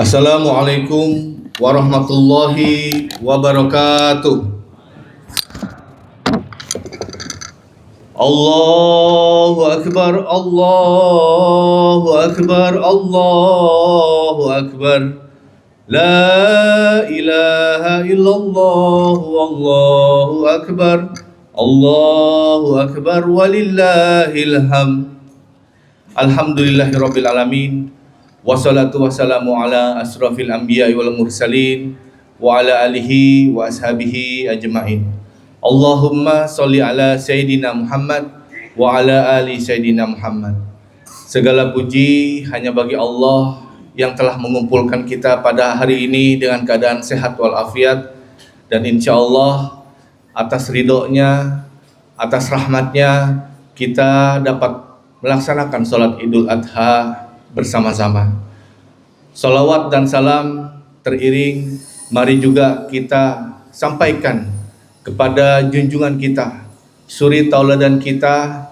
Assalamualaikum warahmatullahi wabarakatuh. Allahu Akbar, Allahu Akbar, Allahu Akbar. La ilaha illallah, Allahu Akbar, Allahu Akbar, walillahil hamd. Alhamdulillahirabbil alamin. Wassalatu wassalamu ala asrafil anbiya'i wal mursalin wa ala alihi wa ashabihi ajma'in. Allahumma sholli ala Sayyidina Muhammad wa ala ali Sayyidina Muhammad. Segala puji hanya bagi Allah yang telah mengumpulkan kita pada hari ini dengan keadaan sehat walafiat, dan insya Allah atas ridhonya, atas rahmatnya kita dapat melaksanakan sholat Idul Adha bersama-sama. Salawat dan salam teriring, mari juga kita sampaikan kepada junjungan kita, suri tauladan kita,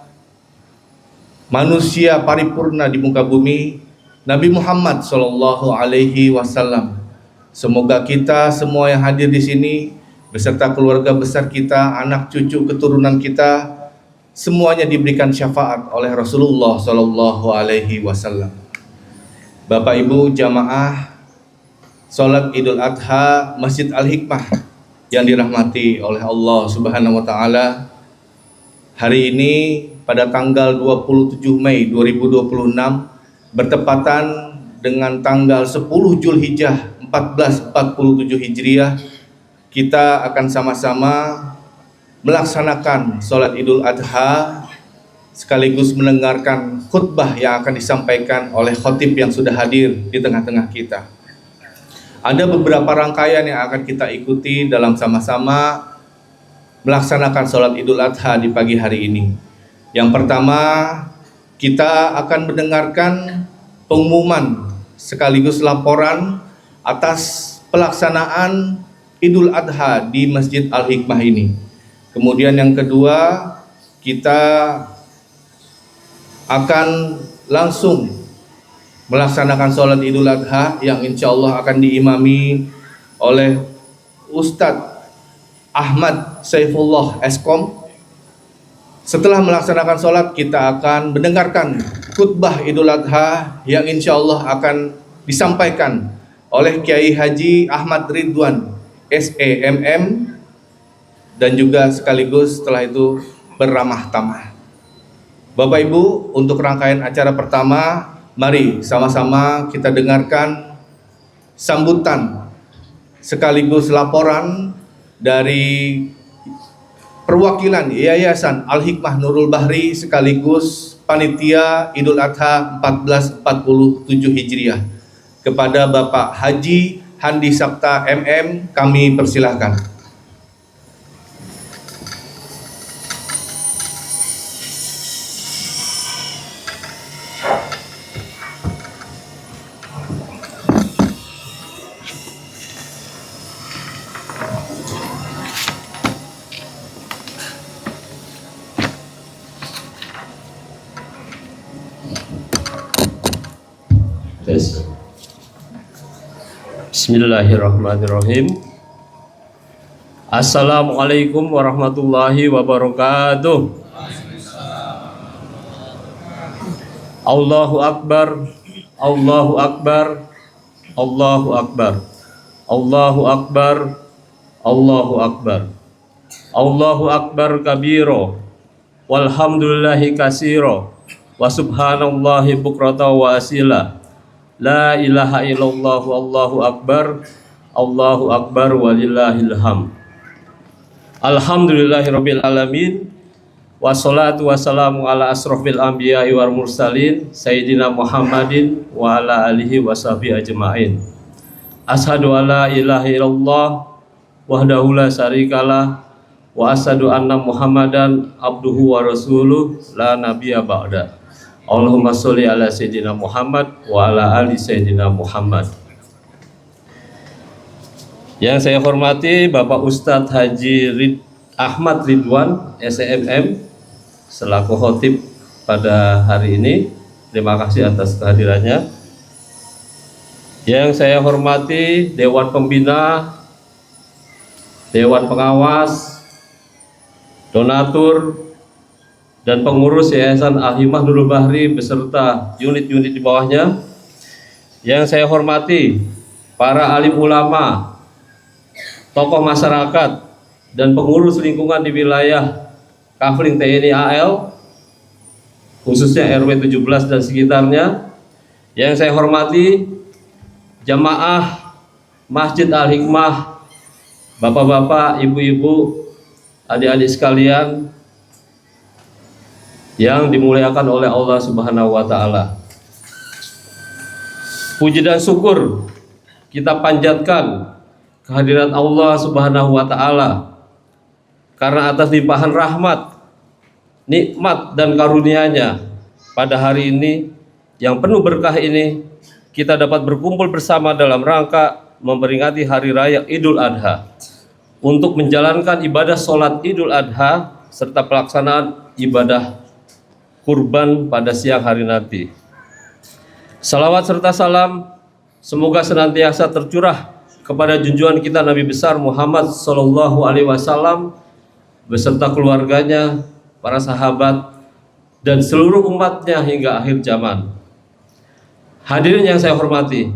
manusia paripurna di muka bumi, Nabi Muhammad Shallallahu Alaihi Wasallam. Semoga kita semua yang hadir di sini beserta keluarga besar kita, anak cucu keturunan kita, semuanya diberikan syafaat oleh Rasulullah Shallallahu Alaihi Wasallam. Bapak Ibu jamaah sholat Idul Adha Masjid Al-Hikmah yang dirahmati oleh Allah Subhanahu wa Ta'ala, hari ini pada tanggal 27 Mei 2026 bertepatan dengan tanggal 10 Zulhijjah 1447 Hijriah, kita akan sama-sama melaksanakan sholat Idul Adha sekaligus mendengarkan khutbah yang akan disampaikan oleh khotib yang sudah hadir di tengah-tengah kita. Ada beberapa rangkaian yang akan kita ikuti dalam sama-sama melaksanakan sholat Idul Adha di pagi hari ini. Yang pertama, kita akan mendengarkan pengumuman sekaligus laporan atas pelaksanaan Idul Adha di Masjid Al-Hikmah ini. Kemudian yang kedua, kita akan langsung melaksanakan sholat Idul Adha yang insya Allah akan diimami oleh Ustadz Ahmad Saifullah Eskom. Setelah melaksanakan sholat, kita akan mendengarkan khutbah Idul Adha yang insya Allah akan disampaikan oleh Kiai Haji Ahmad Ridwan SEMM, dan juga sekaligus setelah itu beramah tamah. Bapak Ibu, untuk rangkaian acara pertama, mari sama-sama kita dengarkan sambutan sekaligus laporan dari perwakilan Yayasan Al-Hikmah Nurul Bahri sekaligus Panitia Idul Adha 1447 Hijriah. Kepada Bapak Haji Handi Sabta MM, kami persilahkan. Bismillahirrahmanirrahim. Assalamualaikum warahmatullahi wabarakatuh. Allahu Akbar, Allahu Akbar, Allahu Akbar, Allahu Akbar, Allahu Akbar, Allahu Akbar kabiro, walhamdulillahi kasiro, wa subhanallahi bukrata wa asila. La ilaha illallah wallahu akbar, Allahu akbar walillahil hamd. Alhamdulillahirabbil alamin, wassalatu wassalamu ala asrofil anbiya'i wal mursalin Sayyidina Muhammadin wa ala alihi washabihi ajma'in. Ashadu an la ilaha illallah wahdahu la syarikalah wa asyhadu anna Muhammadan abduhu wa rasuluh la nabiyya ba'da. Allahumma sholli ala Sayyidina Muhammad wa ala ali Sayyidina Muhammad. Yang saya hormati Bapak Ustadz Haji Ahmad Ridwan SEMM selaku khotib pada hari ini. Terima kasih atas kehadirannya. Yang saya hormati Dewan Pembina, Dewan Pengawas, donatur, dan pengurus Yayasan Al-Hikmah Nurul Bahri beserta unit-unit di bawahnya. Yang saya hormati para alim ulama, tokoh masyarakat, dan pengurus lingkungan di wilayah Kafling TNI AL, khususnya RW 17 dan sekitarnya. Yang saya hormati jamaah Masjid Al-Hikmah, bapak-bapak, ibu-ibu, adik-adik sekalian yang dimuliakan oleh Allah Subhanahu wa Ta'ala. Puji dan syukur kita panjatkan kehadiran Allah Subhanahu wa Ta'ala karena atas limpahan rahmat, nikmat, dan karunia-Nya pada hari ini yang penuh berkah ini, kita dapat berkumpul bersama dalam rangka memperingati Hari Raya Idul Adha untuk menjalankan ibadah sholat Idul Adha serta pelaksanaan ibadah kurban pada siang hari nanti. Salawat serta salam semoga senantiasa tercurah kepada junjungan kita Nabi besar Muhammad Sallallahu Alaihi Wasallam beserta keluarganya, para sahabat, dan seluruh umatnya hingga akhir zaman. Hadirin yang saya hormati,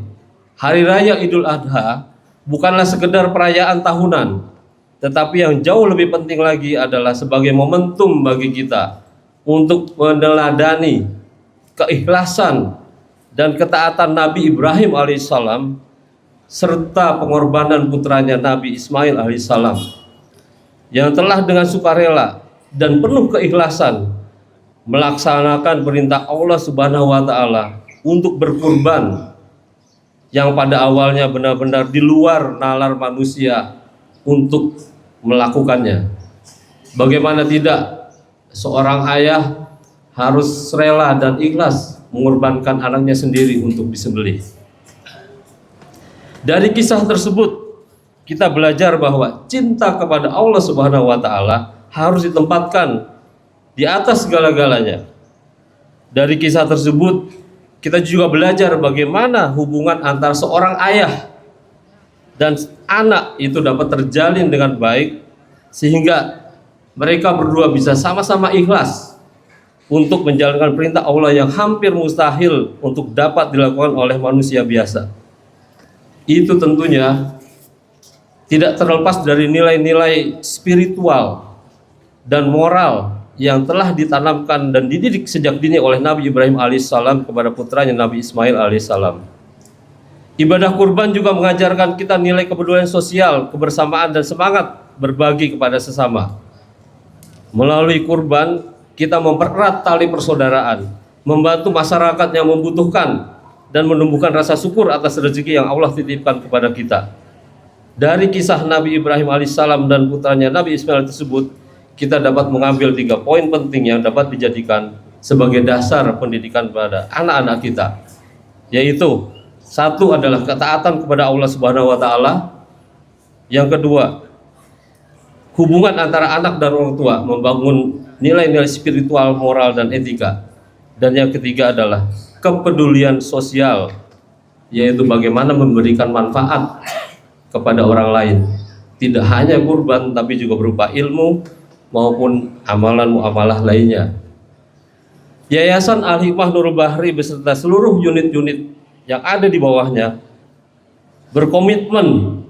Hari Raya Idul Adha bukanlah sekedar perayaan tahunan, tetapi yang jauh lebih penting lagi adalah sebagai momentum bagi kita untuk meneladani keikhlasan dan ketaatan Nabi Ibrahim alaihissalam serta pengorbanan putranya Nabi Ismail alaihissalam yang telah dengan sukarela dan penuh keikhlasan melaksanakan perintah Allah Subhanahu wa Ta'ala untuk berkurban yang pada awalnya benar-benar di luar nalar manusia untuk melakukannya. Bagaimana tidak, seorang ayah harus rela dan ikhlas mengorbankan anaknya sendiri untuk disembelih. Dari kisah tersebut kita belajar bahwa cinta kepada Allah Subhanahu wa Ta'ala harus ditempatkan di atas segala-galanya. Dari kisah tersebut kita juga belajar bagaimana hubungan antara seorang ayah dan anak itu dapat terjalin dengan baik sehingga mereka berdua bisa sama-sama ikhlas untuk menjalankan perintah Allah yang hampir mustahil untuk dapat dilakukan oleh manusia biasa. Itu tentunya tidak terlepas dari nilai-nilai spiritual dan moral yang telah ditanamkan dan dididik sejak dini oleh Nabi Ibrahim alaihissalam kepada putranya Nabi Ismail alaihissalam. Ibadah kurban juga mengajarkan kita nilai kepedulian sosial, kebersamaan, dan semangat berbagi kepada sesama. Melalui kurban, kita mempererat tali persaudaraan, membantu masyarakat yang membutuhkan, dan menumbuhkan rasa syukur atas rezeki yang Allah titipkan kepada kita. Dari kisah Nabi Ibrahim alaihissalam dan putranya Nabi Ismail tersebut, kita dapat mengambil 3 poin penting yang dapat dijadikan sebagai dasar pendidikan pada anak-anak kita, yaitu 1 adalah ketaatan kepada Allah Subhanahu wa Ta'ala. Yang kedua, hubungan antara anak dan orang tua, membangun nilai-nilai spiritual, moral, dan etika. Dan yang ketiga adalah kepedulian sosial, yaitu bagaimana memberikan manfaat kepada orang lain, tidak hanya kurban tapi juga berupa ilmu maupun amalan-muamalah lainnya. Yayasan Al-Hikmah Nurul Bahri beserta seluruh unit-unit yang ada di bawahnya berkomitmen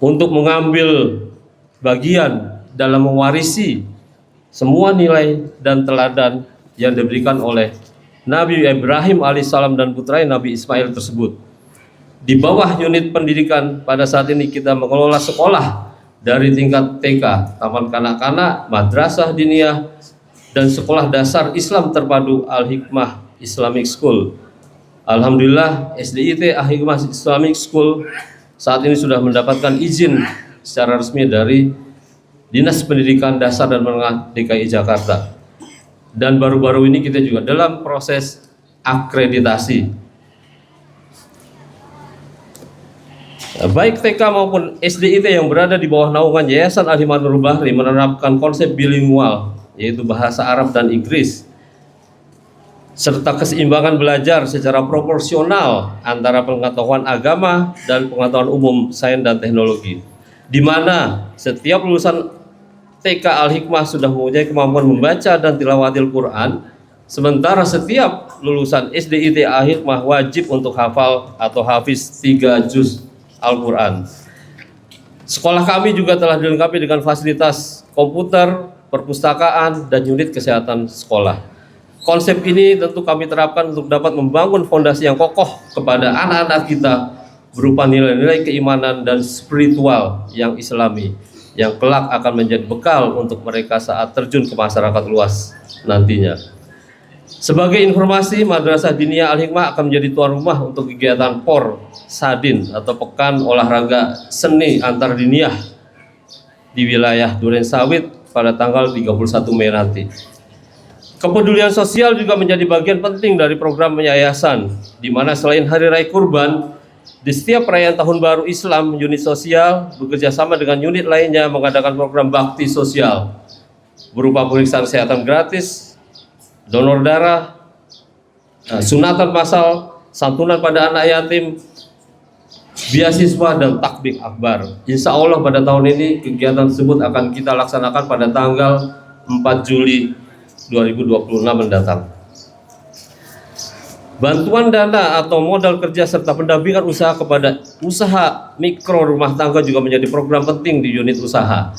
untuk mengambil bagian dalam mewarisi semua nilai dan teladan yang diberikan oleh Nabi Ibrahim alaihissalam dan putranya Nabi Ismail tersebut. Di bawah unit pendidikan pada saat ini kita mengelola sekolah dari tingkat TK, taman kanak-kanak, madrasah diniyah, dan sekolah dasar Islam terpadu Al-Hikmah Islamic School. Alhamdulillah SDIT Al-Hikmah Islamic School saat ini sudah mendapatkan izin secara resmi dari Dinas Pendidikan Dasar dan Menengah DKI Jakarta. Dan baru-baru ini kita juga dalam proses akreditasi. Baik TK maupun SDIT yang berada di bawah naungan Yayasan Al-Hikmah Nurul Bahri menerapkan konsep bilingual, yaitu bahasa Arab dan Inggris, serta keseimbangan belajar secara proporsional antara pengetahuan agama dan pengetahuan umum sains dan teknologi, di mana setiap lulusan TK Al-Hikmah sudah mempunyai kemampuan membaca dan tilawatil Quran, sementara setiap lulusan SDIT Al-Hikmah wajib untuk hafal atau hafiz 3 juz Al-Quran. Sekolah kami juga telah dilengkapi dengan fasilitas komputer, perpustakaan, dan unit kesehatan sekolah. Konsep ini tentu kami terapkan untuk dapat membangun fondasi yang kokoh kepada anak-anak kita berupa nilai-nilai keimanan dan spiritual yang islami, yang kelak akan menjadi bekal untuk mereka saat terjun ke masyarakat luas nantinya. Sebagai informasi, Madrasah Diniyah Al-Hikmah akan menjadi tuan rumah untuk kegiatan POR Sadin atau Pekan Olahraga Seni Antar Diniyah di wilayah Duren Sawit pada tanggal 31 Mei nanti. Kepedulian sosial juga menjadi bagian penting dari program yayasan, di mana selain Hari Raya Kurban, di setiap perayaan Tahun Baru Islam, unit sosial bekerja sama dengan unit lainnya mengadakan program bakti sosial berupa pemeriksaan kesehatan gratis, donor darah, sunatan massal, santunan pada anak yatim, beasiswa, dan takbir akbar. Insya Allah pada tahun ini kegiatan tersebut akan kita laksanakan pada tanggal 4 Juli 2026 mendatang. Bantuan dana atau modal kerja serta pendampingan usaha kepada usaha mikro rumah tangga juga menjadi program penting di unit usaha,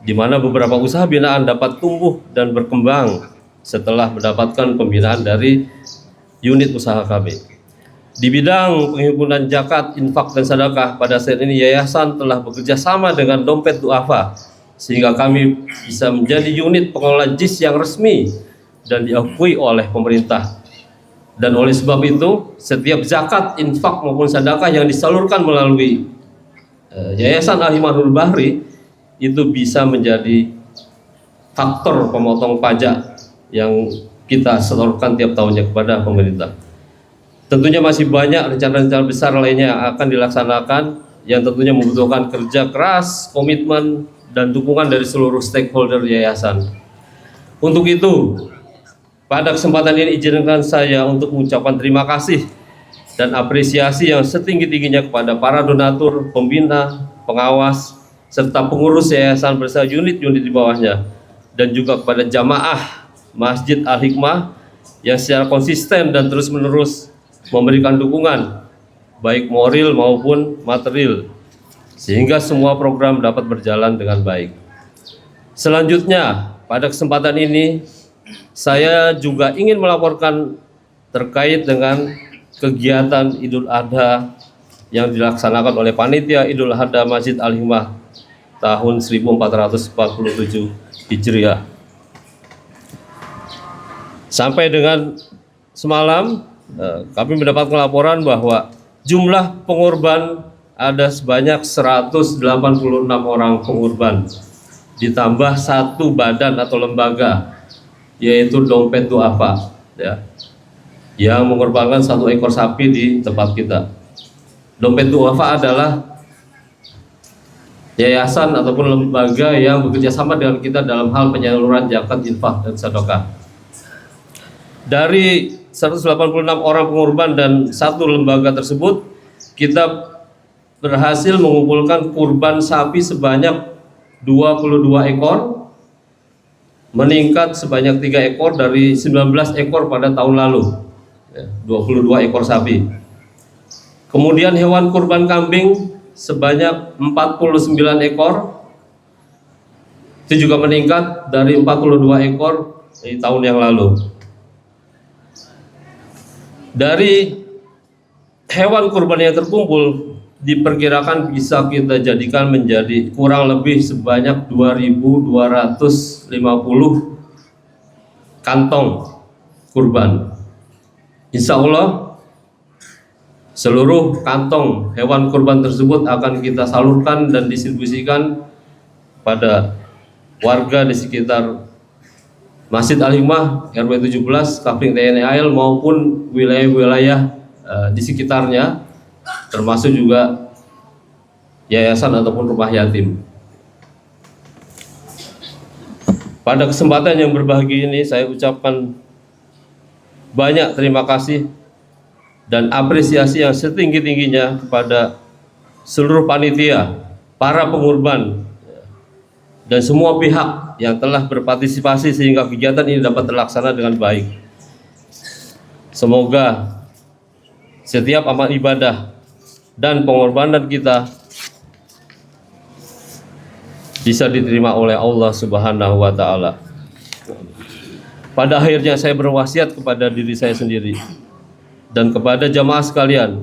di mana beberapa usaha binaan dapat tumbuh dan berkembang setelah mendapatkan pembinaan dari unit usaha kami. Di bidang penghimpunan zakat, infak, dan sedekah, pada saat ini yayasan telah bekerja sama dengan Dompet Duafa, sehingga kami bisa menjadi unit pengelola JIS yang resmi dan diakui oleh pemerintah. Dan oleh sebab itu, setiap zakat, infak maupun sedekah yang disalurkan melalui Yayasan Al-Hikmah Nurul Bahri itu bisa menjadi faktor pemotong pajak yang kita setorkan tiap tahunnya kepada pemerintah. Tentunya masih banyak rencana-rencana besar lainnya yang akan dilaksanakan, yang tentunya membutuhkan kerja keras, komitmen, dan dukungan dari seluruh stakeholder yayasan. Untuk itu, pada kesempatan ini izinkan saya untuk mengucapkan terima kasih dan apresiasi yang setinggi-tingginya kepada para donatur, pembina, pengawas, serta pengurus yayasan beserta unit-unit di bawahnya, dan juga kepada jamaah Masjid Al-Hikmah yang secara konsisten dan terus-menerus memberikan dukungan baik moral maupun material sehingga semua program dapat berjalan dengan baik. Selanjutnya, pada kesempatan ini saya juga ingin melaporkan terkait dengan kegiatan Idul Adha yang dilaksanakan oleh Panitia Idul Adha Masjid Al-Hikmah tahun 1447 Hijriah. Sampai dengan semalam kami mendapatkan laporan bahwa jumlah pengorban ada sebanyak 186 orang pengorban, ditambah satu badan atau lembaga, yaitu Dompet Duafa, ya, yang mengorbankan 1 ekor sapi di tempat kita. Dompet Duafa adalah yayasan ataupun lembaga yang bekerja sama dengan kita dalam hal penyaluran zakat, infak, dan sedekah. Dari 186 orang pengorban dan satu lembaga tersebut, kita berhasil mengumpulkan kurban sapi sebanyak 22 ekor, meningkat sebanyak 3 ekor dari 19 ekor pada tahun lalu, 22 ekor sapi. Kemudian hewan kurban kambing sebanyak 49 ekor, itu juga meningkat dari 42 ekor di tahun yang lalu. Dari hewan kurban yang terkumpul diperkirakan bisa kita jadikan menjadi kurang lebih sebanyak 2.250 kantong kurban. Insya Allah seluruh kantong hewan kurban tersebut akan kita salurkan dan distribusikan pada warga di sekitar Masjid Al-Hikmah RW 17 Kapling TNI AL maupun wilayah-wilayah di sekitarnya, termasuk juga yayasan ataupun rumah yatim. Pada kesempatan yang berbahagia ini saya ucapkan banyak terima kasih dan apresiasi yang setinggi-tingginya kepada seluruh panitia, para pengurban, dan semua pihak yang telah berpartisipasi sehingga kegiatan ini dapat terlaksana dengan baik. Semoga setiap amal ibadah dan pengorbanan kita bisa diterima oleh Allah Subhanahu wa Ta'ala. Pada akhirnya saya berwasiat kepada diri saya sendiri dan kepada jamaah sekalian,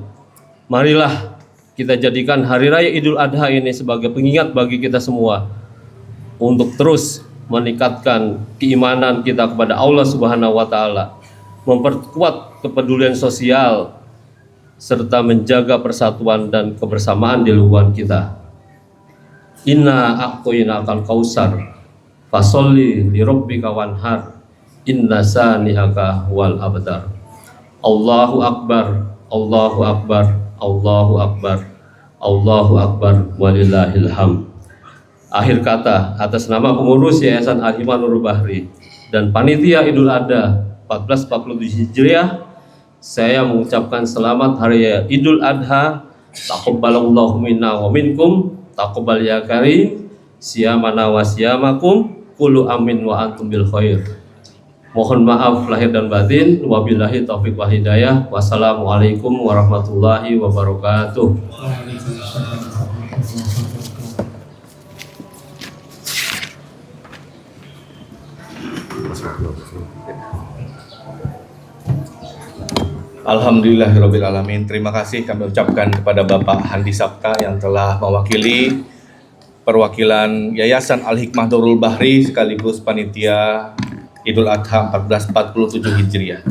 marilah kita jadikan Hari Raya Idul Adha ini sebagai pengingat bagi kita semua untuk terus meningkatkan keimanan kita kepada Allah Subhanahu wa Ta'ala, memperkuat kepedulian sosial, serta menjaga persatuan dan kebersamaan di lingkungan kita. Inna a'toinakal kausar fasolli li rabbika wanhar inna sanihaka wal abtar. Allahu akbar, Allahu akbar, Allahu akbar, Allahu akbar, walillahil hamd. Akhir kata, atas nama pengurus Yayasan Al-Himma Nurul Bahri dan Panitia Idul Adha 1447 Hijriah, saya mengucapkan selamat Hari Raya Idul Adha. Taqabbalallahu minna wa minkum, taqabbal ya karim, siyamana wa siyamakum, kullu amin wa antum bil khair. Mohon maaf lahir dan batin, wabillahi taufiq wa hidayah. Wassalamualaikum warahmatullahi wabarakatuh. Alhamdulillahirrabbilalamin. Terima kasih kami ucapkan kepada Bapak Handi Sabta yang telah mewakili perwakilan Yayasan Al-Hikmah Nurul Bahri sekaligus panitia Idul Adha 1447 Hijriah.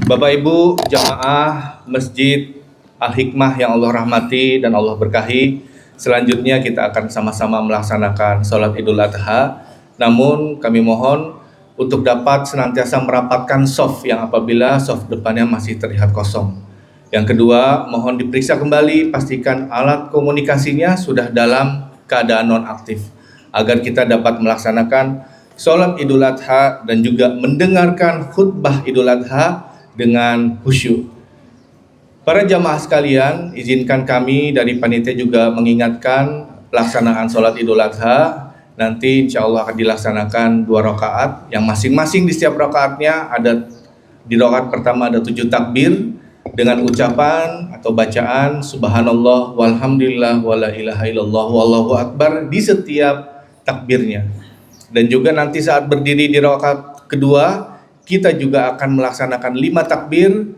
Bapak Ibu jamaah Masjid Al-Hikmah yang Allah rahmati dan Allah berkahi, selanjutnya kita akan sama-sama melaksanakan sholat Idul Adha. Namun kami mohon untuk dapat senantiasa merapatkan soft yang apabila soft depannya masih terlihat kosong. Yang kedua, mohon diperiksa kembali, pastikan alat komunikasinya sudah dalam keadaan nonaktif agar kita dapat melaksanakan sholat Idul Adha dan juga mendengarkan khutbah Idul Adha dengan khusyuk. Para jamaah sekalian, izinkan kami dari panitia juga mengingatkan pelaksanaan sholat Idul Adha. Nanti insya Allah akan dilaksanakan 2 rakaat yang masing-masing di setiap rakaatnya ada, di rakaat pertama ada 7 takbir dengan ucapan atau bacaan subhanallah walhamdulillah wala ilaha illallah wallahu akbar di setiap takbirnya. Dan juga nanti saat berdiri di rakaat kedua kita juga akan melaksanakan 5 takbir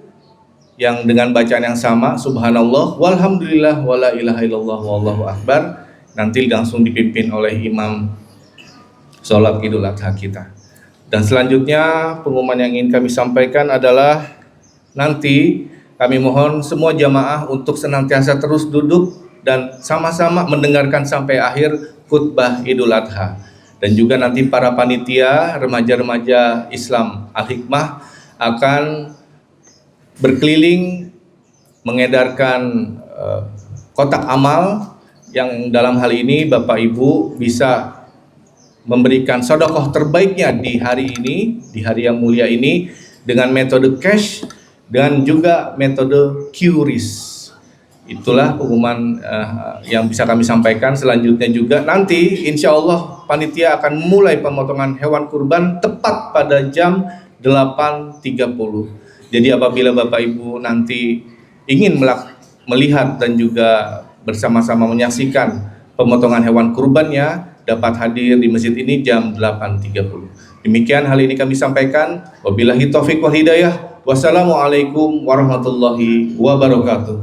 yang dengan bacaan yang sama subhanallah walhamdulillah wala ilaha illallah wallahu akbar. Nanti langsung dipimpin oleh imam sholat Idul Adha kita. Dan selanjutnya pengumuman yang ingin kami sampaikan adalah nanti kami mohon semua jamaah untuk senantiasa terus duduk dan sama-sama mendengarkan sampai akhir khutbah Idul Adha. Dan juga nanti para panitia remaja-remaja Islam Al-Hikmah akan berkeliling mengedarkan kotak amal yang dalam hal ini Bapak Ibu bisa memberikan sedekah terbaiknya di hari ini, di hari yang mulia ini dengan metode cash dan juga metode QRIS. Itulah pengumuman yang bisa kami sampaikan. Selanjutnya juga nanti insya Allah panitia akan mulai pemotongan hewan kurban tepat pada jam 8.30. Jadi apabila Bapak Ibu nanti ingin melihat dan juga bersama-sama menyaksikan pemotongan hewan kurbannya, dapat hadir di masjid ini jam 8.30. Demikian hal ini kami sampaikan. Wabillahi taufiq wal hidayah. Wassalamualaikum warahmatullahi wabarakatuh.